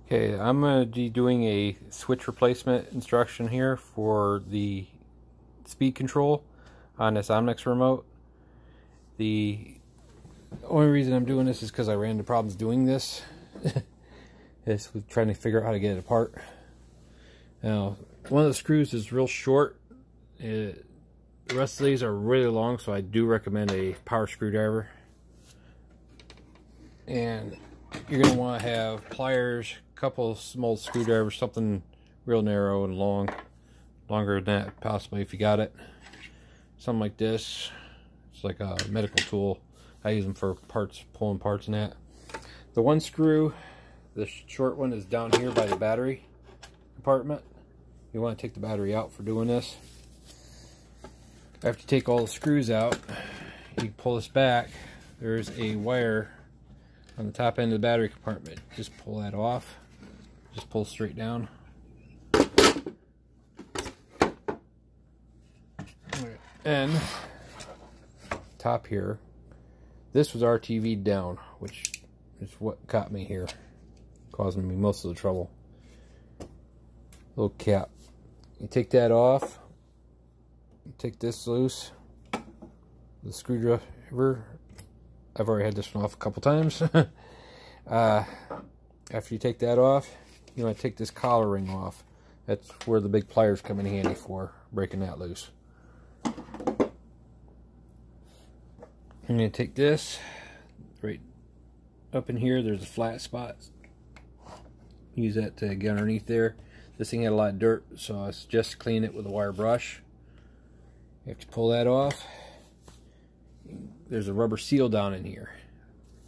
Okay, I'm going to be doing a switch replacement instruction here for the speed control on this omnex remote. The only reason I'm doing this is because I ran into problems doing this. It's with trying to figure out how to get it apart. Now, one of the screws is real short. The rest of these are really long, so I do recommend a power screwdriver. And you're going to want to have pliers, a couple of small screwdrivers, something real narrow and long, longer than that possibly if you got it. Something like this. It's like a medical tool. I use them for parts, pulling parts and that. The one screw, the short one, is down here by the battery compartment. You want to take the battery out for doing this. After you take all the screws out, you pull this back. There's a wire on the top end of the battery compartment. Just pull that off. Just pull straight down. And top here, this was RTV'd down, which is what got me here, causing me most of the trouble. Little cap. You take that off. You take this loose. The screwdriver. I've already had this one off a couple times. After you take that off, you want to take this collar ring off. That's where the big pliers come in handy for breaking that loose. I'm going to take this right up in here. There's a flat spot. Use that to get underneath there. This thing had a lot of dirt, so I suggest clean it with a wire brush. You have to pull that off. There's a rubber seal down in here.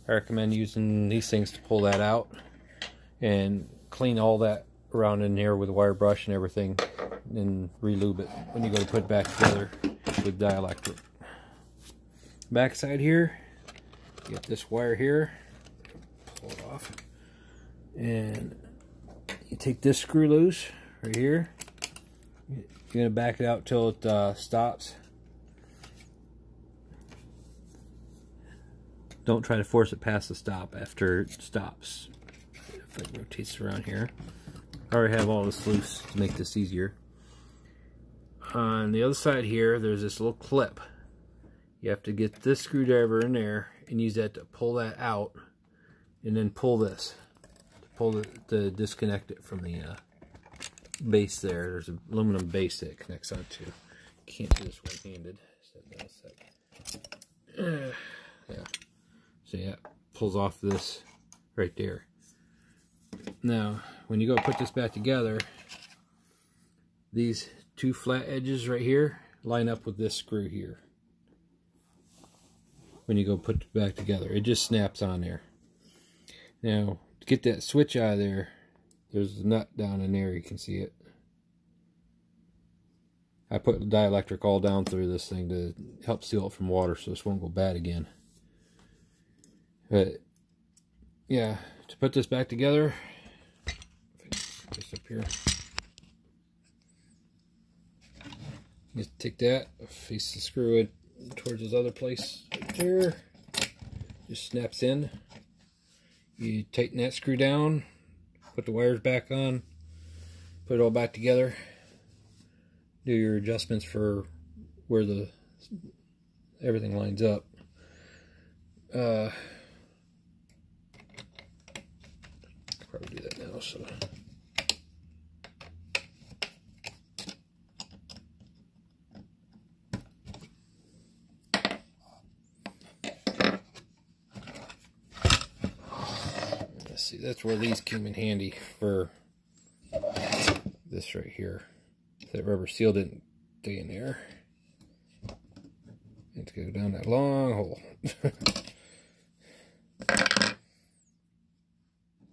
I recommend using these things to pull that out and clean all that around in here with a wire brush and everything, and re-lube it when you go to put it back together with dielectric. Back side here, you get this wire here, pull it off, and you take this screw loose right here. You're going to back it out till it stops. Don't try to force it past the stop after it stops. If it rotates around here. I already have all this loose to make this easier. On the other side here, there's this little clip. You have to get this screwdriver in there and use that to pull that out, and then pull this to disconnect it from the base there. There's an aluminum base that it connects onto. Can't do this one-handed. Yeah. So yeah, pulls off this right there. Now, when you go put this back together, these two flat edges right here line up with this screw here. When you go put it back together, it just snaps on there. Now, to get that switch out of there, there's a nut down in there, you can see it. I put the dielectric all down through this thing to help seal it from water so this won't go bad again. But yeah, to put this back together, put this up here. Just take that, face the screw it towards this other place right there. Just snaps in. You tighten that screw down, put the wires back on, put it all back together. Do your adjustments for where everything lines up. Probably do that now. So let's see. That's where these came in handy for this right here. That rubber seal didn't stay in there. You have to go down that long hole.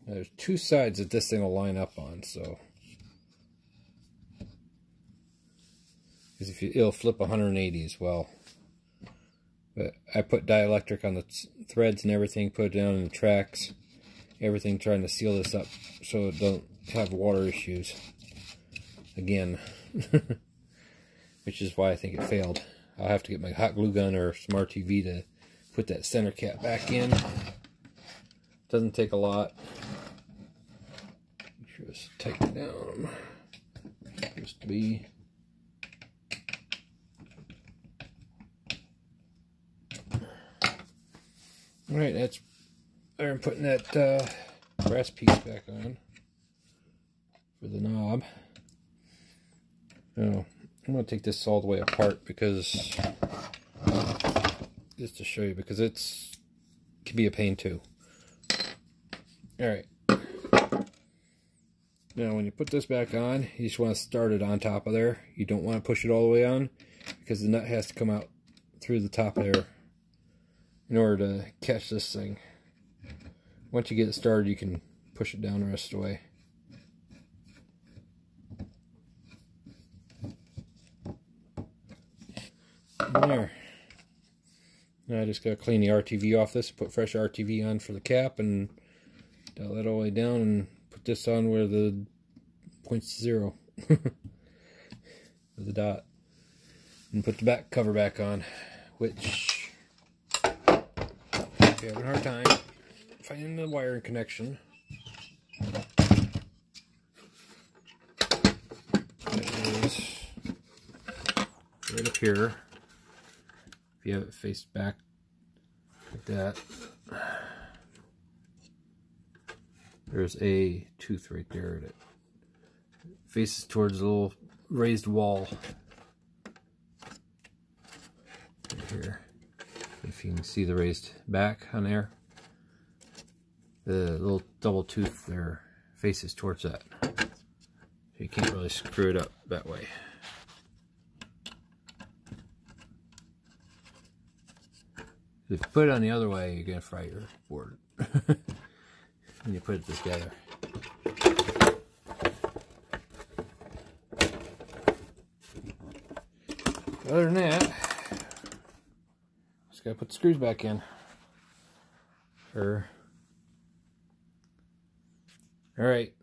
Now, there's two sides that this thing will line up on, so because it'll flip 180 as well. But I put dielectric on the threads and everything, put it down in the tracks, everything, trying to seal this up so it don't have water issues again. Which is why I think it failed. I'll have to get my hot glue gun or some RTV to put that center cap back in. Doesn't take a lot. Just tighten it down. Supposed to be. Alright, that's. I'm putting that brass piece back on for the knob. Now, I'm going to take this all the way apart because, just to show you, because it can be a pain too. Alright. Now when you put this back on, you just want to start it on top of there. You don't want to push it all the way on because the nut has to come out through the top there in order to catch this thing. Once you get it started, you can push it down the rest of the way. There. Now I just gotta clean the RTV off this, put fresh RTV on for the cap, and dial that all the way down, and put this on where the point's 0. With the dot. And put the back cover back on, which, if you're having a hard time finding the wiring connection, that is right up here. If you have it faced back like that, there's a tooth right there that faces towards a little raised wall right here. If you can see the raised back on there, the little double tooth there faces towards that, so you can't really screw it up that way. If you put it on the other way, you're going to fry your board when you put it together. Other than that, just got to put the screws back in. Alright.